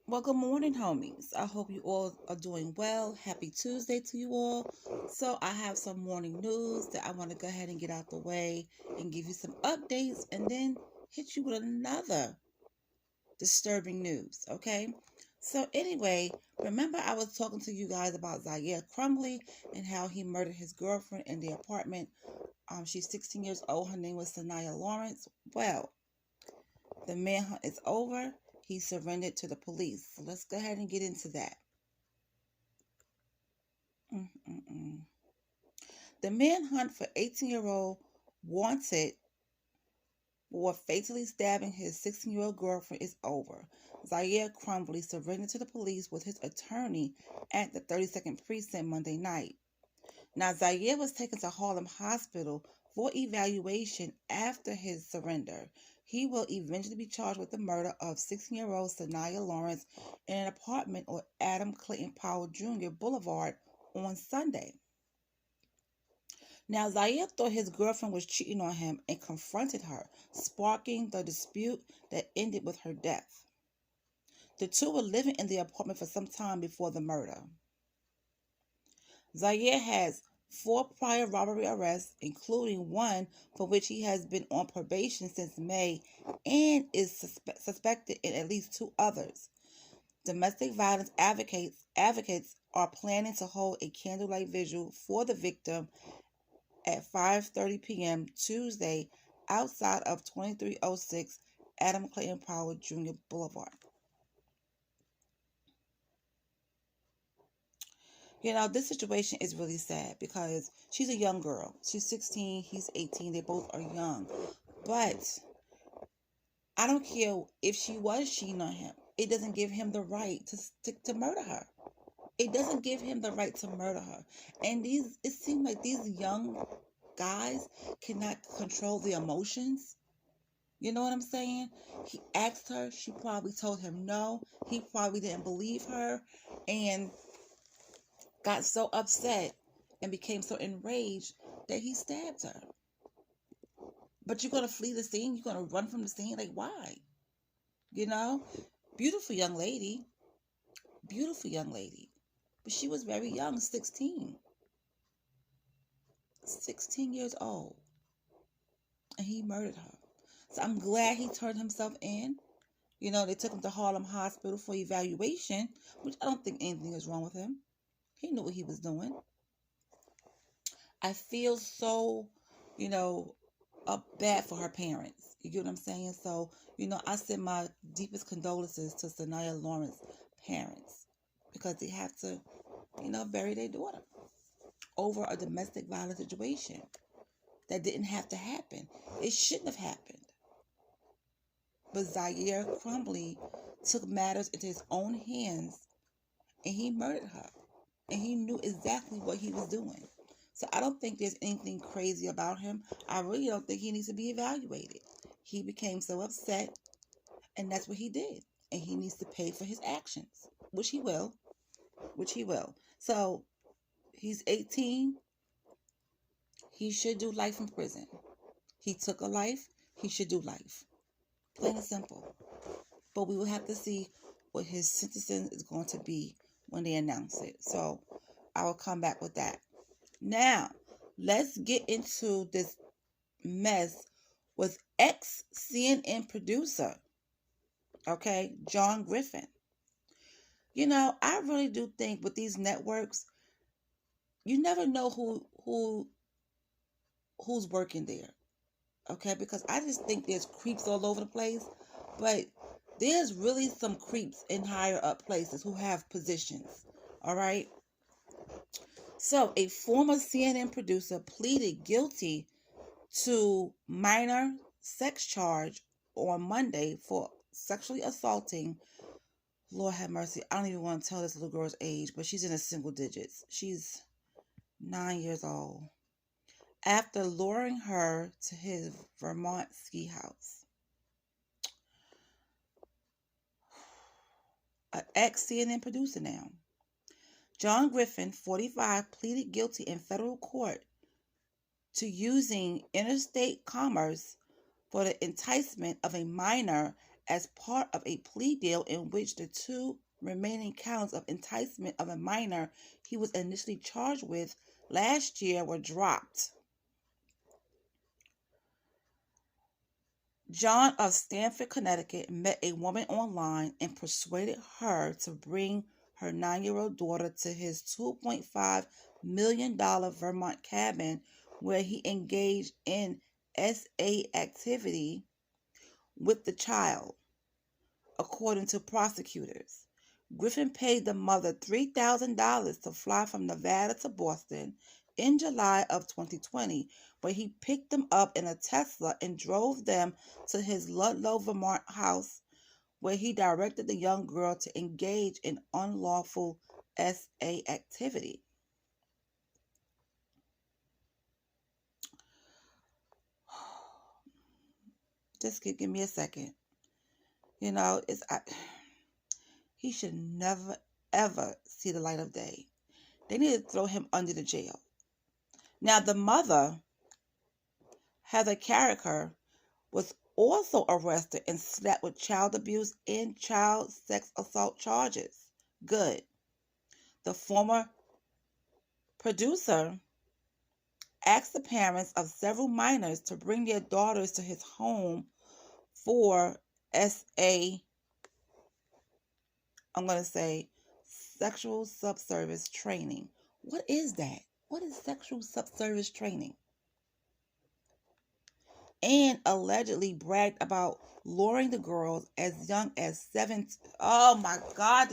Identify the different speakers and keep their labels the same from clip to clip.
Speaker 1: Well, good morning, homies. I hope you all are doing well. Happy Tuesday to you all. So, I have some morning news that I want to go ahead and get out the way and give you some updates and then hit you with another disturbing news, okay? So, anyway, remember I was talking to you guys about Zyaire Crumbley and how he murdered his girlfriend in the apartment. She's 16 years old. Her name was Sanaya Lawrence. Well, the manhunt is over. He surrendered to the police. So let's go ahead and get into that. Mm-mm-mm. The manhunt for 18-year-old wanted for fatally stabbing his 16-year-old girlfriend is over. Zyaire Crumbley surrendered to the police with his attorney at the 32nd Precinct Monday night. Now, Zyaire was taken to Harlem Hospital for evaluation after his surrender. He will eventually be charged with the murder of 16-year-old Sanaya Lawrence in an apartment on Adam Clayton Powell Jr. Boulevard on Sunday. Now, Zyaire thought his girlfriend was cheating on him and confronted her, sparking the dispute that ended with her death. The two were living in the apartment for some time before the murder. Zyaire has four prior robbery arrests, including one for which he has been on probation since May and is suspected in at least two others. Domestic violence advocates are planning to hold a candlelight vigil for the victim at 5:30 p.m. Tuesday outside of 2306 Adam Clayton Powell Jr. Boulevard. This situation is really sad because she's a young girl. She's 16, he's 18, they both are young. But I don't care if she was cheating on him. It doesn't give him the right to murder her. It doesn't give him the right to murder her. And it seems like these young guys cannot control the emotions. You know what I'm saying? He asked her, she probably told him no. He probably didn't believe her and got so upset and became so enraged that he stabbed her. But you're going to flee the scene? You're going to run from the scene? Like, why? You know? Beautiful young lady. Beautiful young lady. But she was very young, 16. 16 years old. And he murdered her. So I'm glad he turned himself in. They took him to Harlem Hospital for evaluation, which I don't think anything is wrong with him. He knew what he was doing. I feel so, you know, bad for her parents. You get what I'm saying? So, I send my deepest condolences to Sanaya Lawrence's parents because they have to, bury their daughter over a domestic violence situation that didn't have to happen. It shouldn't have happened. But Zyaire Crumbley took matters into his own hands and he murdered her. And he knew exactly what he was doing. So I don't think there's anything crazy about him. I really don't think he needs to be evaluated. He became so upset, and that's what he did. And he needs to pay for his actions, which he will. Which he will. So he's 18. He should do life in prison. He took a life. He should do life. Plain and simple. But we will have to see what his sentencing is going to be when they announce it. So I will come back with that. Now, let's get into this mess with ex-CNN producer, okay, John Griffin. I really do think with these networks, you never know who's working there, okay? Because I just think there's creeps all over the place, but there's really some creeps in higher up places who have positions, all right? So, a former CNN producer pleaded guilty to minor sex charge on Monday for sexually assaulting. Lord have mercy. I don't even want to tell this little girl's age, but she's in the single digits. She's 9 years old. After luring her to his Vermont ski house. An ex-CNN producer now. John Griffin, 45, pleaded guilty in federal court to using interstate commerce for the enticement of a minor as part of a plea deal in which the 2 remaining counts of enticement of a minor he was initially charged with last year were dropped. John of Stamford, Connecticut, met a woman online and persuaded her to bring her 9-year-old daughter to his $2.5 million Vermont cabin, where he engaged in SA activity with the child, according to prosecutors. Griffin paid the mother $3,000 to fly from Nevada to Boston in July of 2020, where he picked them up in a Tesla and drove them to his Ludlow, Vermont house, where he directed the young girl to engage in unlawful SA activity. Just give me a second. You know, he should never, ever see the light of day. They need to throw him under the jail. Now, the mother, Heather Carricker, was also arrested and slapped with child abuse and child sex assault charges. Good. The former producer asked the parents of several minors to bring their daughters to his home for sexual subservice training. What is that? What is sexual subservice training? And allegedly bragged about luring the girls as young as 7. Oh my God.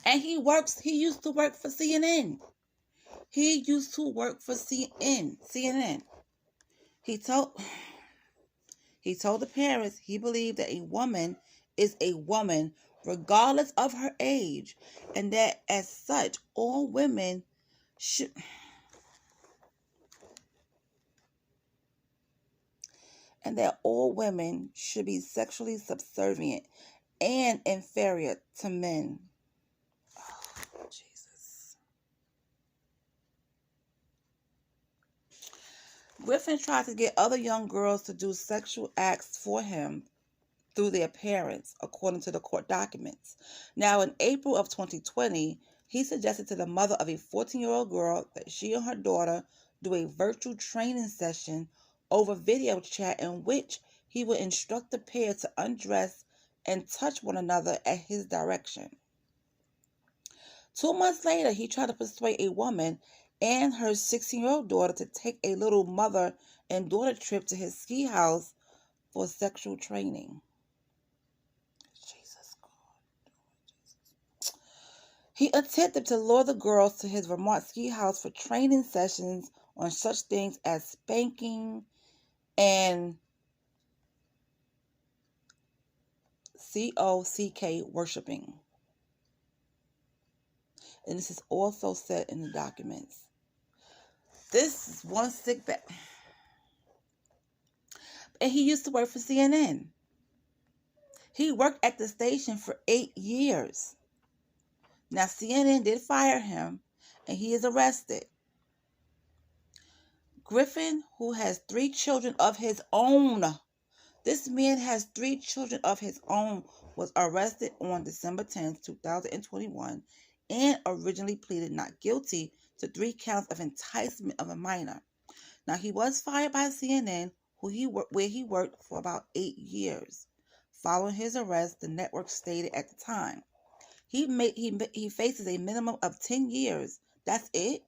Speaker 1: And he used to work for CNN. He used to work for CNN. He told the parents he believed that a woman is a woman regardless of her age, and that as such all women should be sexually subservient and inferior to men. Oh, Jesus. Griffin tried to get other young girls to do sexual acts for him through their parents, according to the court documents. Now, in April of 2020, he suggested to the mother of a 14-year-old girl that she and her daughter do a virtual training session over video chat in which he would instruct the pair to undress and touch one another at his direction. 2 months later, he tried to persuade a woman and her 16-year-old daughter to take a little mother and daughter trip to his ski house for sexual training. Jesus God. He attempted to lure the girls to his Vermont ski house for training sessions on such things as spanking and COCK worshiping. And this is also said in the documents. This is one sick bag. And he used to work for CNN. He worked at the station for 8 years. Now, CNN did fire him, and he is arrested. Griffin, who has 3 children of his own, this man has 3 children of his own, was arrested on December 10, 2021, and originally pleaded not guilty to 3 counts of enticement of a minor. Now, he was fired by CNN, where he worked for about 8 years. Following his arrest, the network stated at the time, he faces a minimum of 10 years. That's it.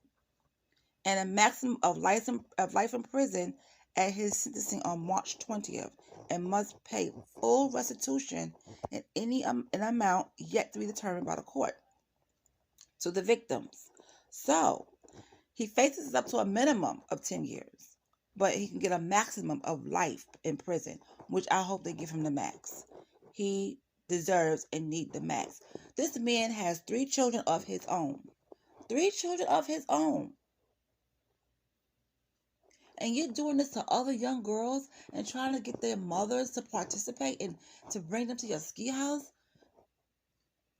Speaker 1: And a maximum of life in prison at his sentencing on March 20th, and must pay full restitution in an amount yet to be determined by the court to the victims. So, he faces up to a minimum of 10 years, but he can get a maximum of life in prison, which I hope they give him the max. He deserves and needs the max. This man has 3 children of his own. 3 children of his own. And you're doing this to other young girls and trying to get their mothers to participate and to bring them to your ski house.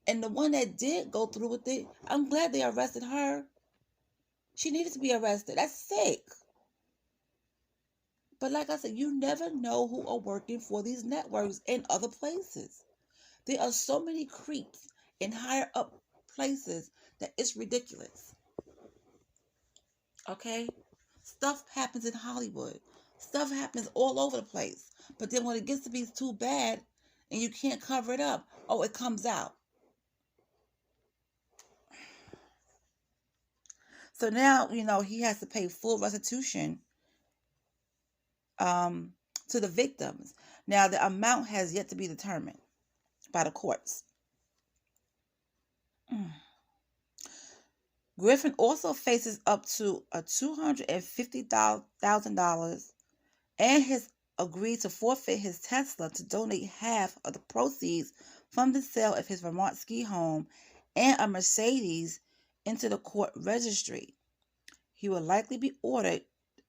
Speaker 1: And the one that did go through with it, I'm glad they arrested her. She needed to be arrested. That's sick. But like I said, you never know who are working for these networks in other places. There are so many creeps in higher up places that it's ridiculous. Okay? Stuff happens in Hollywood. Stuff happens all over the place. But then when it gets to be too bad and you can't cover it up, oh, it comes out. So now, he has to pay full restitution to the victims. Now, the amount has yet to be determined by the courts. Griffin also faces up to a $250,000 and has agreed to forfeit his Tesla to donate half of the proceeds from the sale of his Vermont ski home and a Mercedes into the court registry. He will likely be ordered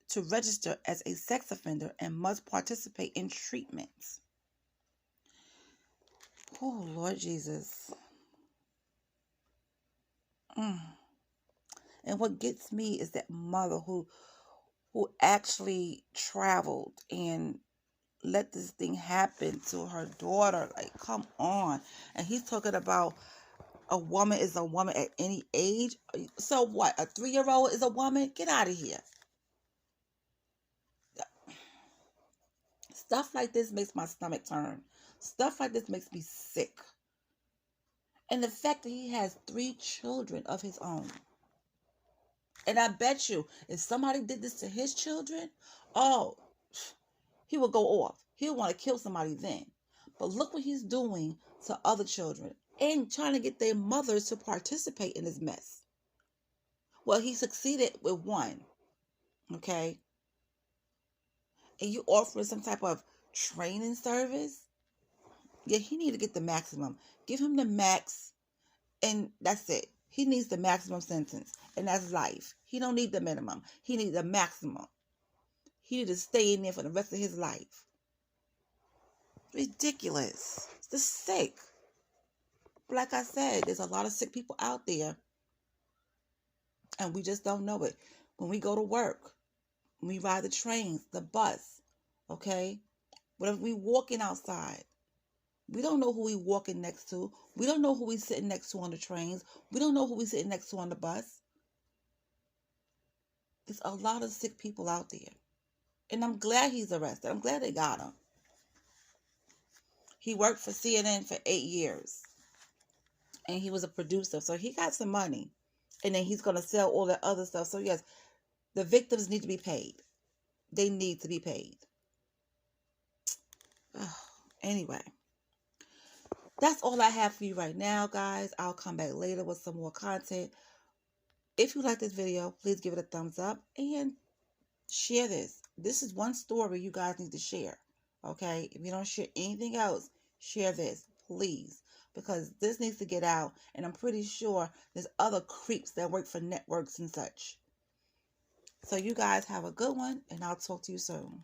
Speaker 1: to register as a sex offender and must participate in treatments. Oh, Lord Jesus. And what gets me is that mother who actually traveled and let this thing happen to her daughter. Like, come on. And he's talking about a woman is a woman at any age. So what? A 3-year-old is a woman? Get out of here. Stuff like this makes my stomach turn. Stuff like this makes me sick. And the fact that he has 3 children of his own. And I bet you, if somebody did this to his children, oh, he would go off. He would want to kill somebody then. But look what he's doing to other children and trying to get their mothers to participate in this mess. Well, he succeeded with one, okay? And you offering some type of training service? Yeah, he need to get the maximum. Give him the max, and that's it. He needs the maximum sentence, and that's life. He don't need the minimum. He needs the maximum. He need to stay in there for the rest of his life. Ridiculous. It's just sick. But like I said, there's a lot of sick people out there, and we just don't know it. When we go to work, when we ride the trains, the bus, okay? Whatever we walking outside, we don't know who we walking next to. We don't know who we sitting next to on the trains. We don't know who we sitting next to on the bus. There's a lot of sick people out there. And I'm glad he's arrested. I'm glad they got him. He worked for CNN for 8 years. And he was a producer. So he got some money. And then he's going to sell all that other stuff. So yes, the victims need to be paid. They need to be paid. Anyway. That's all I have for you right now, guys. I'll come back later with some more content. If you like this video, please give it a thumbs up and share this. This is one story you guys need to share, okay? If you don't share anything else, share this, please, because this needs to get out, and I'm pretty sure there's other creeps that work for networks and such. So you guys have a good one, and I'll talk to you soon.